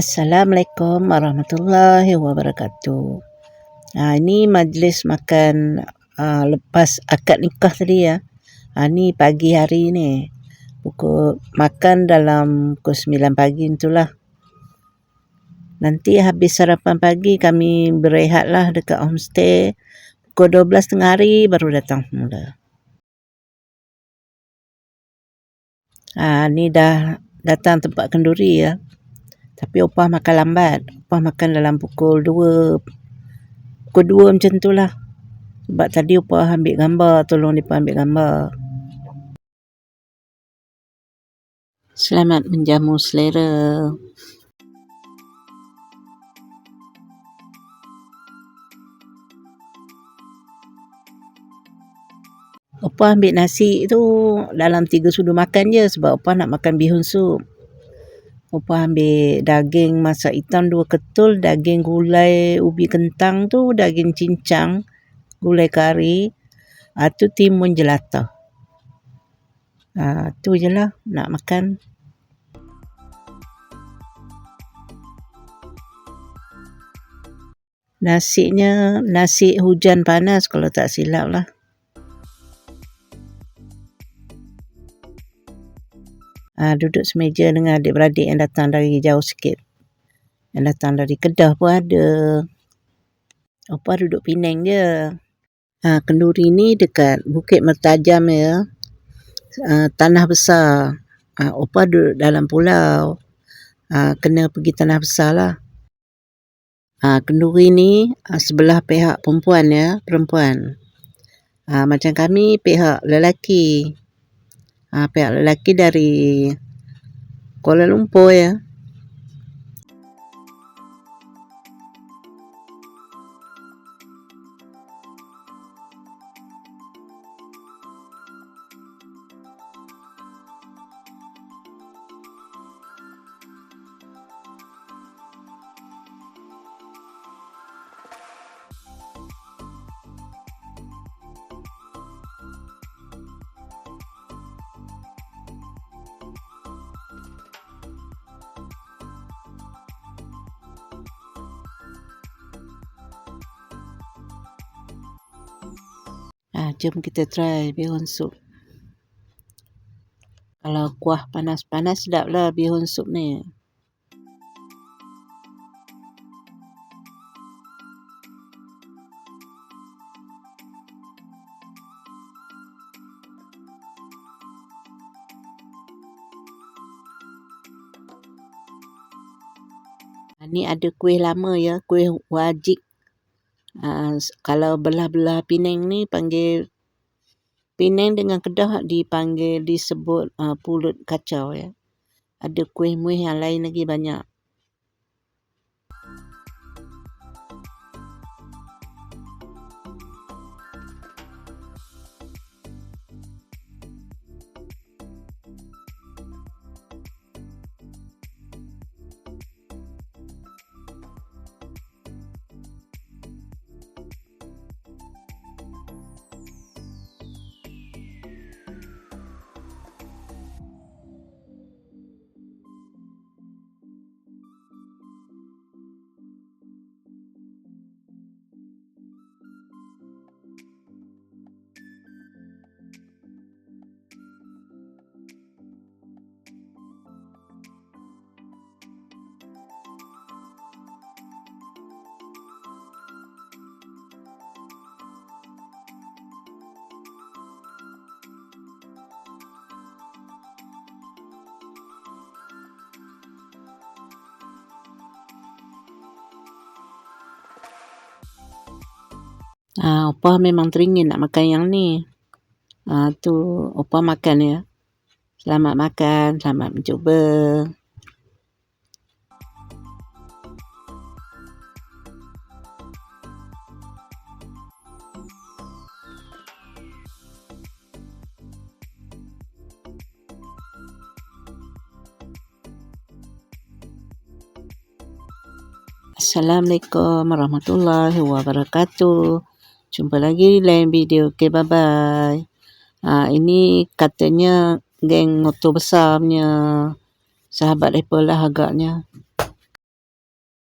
Assalamualaikum warahmatullahi wabarakatuh. Ini majlis makan lepas akad nikah tadi ya. Ni pagi hari ni. Makan dalam pukul 9 pagi itulah. Nanti habis sarapan pagi kami berehatlah dekat homestay. Pukul 12 tengah hari baru datang semula. Ni dah datang tempat kenduri ya. Tapi opah makan lambat. Opah makan dalam pukul 2 macam tu lah. Sebab tadi opah ambil gambar, tolong mereka ambil gambar. Selamat menjamu selera. Opah ambil nasi tu dalam 3 sudu makan je sebab opah nak makan bihun sup. Opah ambil daging masak hitam 2 ketul, daging gulai ubi kentang tu, daging cincang, gulai kari, tu timun jelata. Tu je lah nak makan. Nasinya nasi hujan panas kalau tak silap lah. Duduk semeja dengan adik-beradik yang datang dari jauh sikit. Yang datang dari Kedah pun ada. Opah duduk Penang je. Kenduri ni dekat Bukit Mertajam ya. Tanah besar. Opah duduk dalam pulau. Kena pergi tanah besar lah. Kenduri ni sebelah pihak perempuan. Macam kami pihak lelaki. Pihak lelaki dari Kuala Lumpur ya. Jom kita try bihun sup. Kalau kuah panas-panas sedap lah bihun sup ni. Ni ada kuih lama ya, kuih wajik. Kalau belah-belah Penang ni panggil, Penang dengan Kedah disebut pulut kacau ya. Ada kuih-muih yang lain lagi banyak. Opah memang teringin nak makan yang ni. Tu opah makan ya. Selamat makan, selamat mencuba. Assalamualaikum warahmatullahi wabarakatuh. Jumpa lagi lain video. Okay, bye-bye. Ini katanya geng motor besar punya sahabat mereka lah agaknya.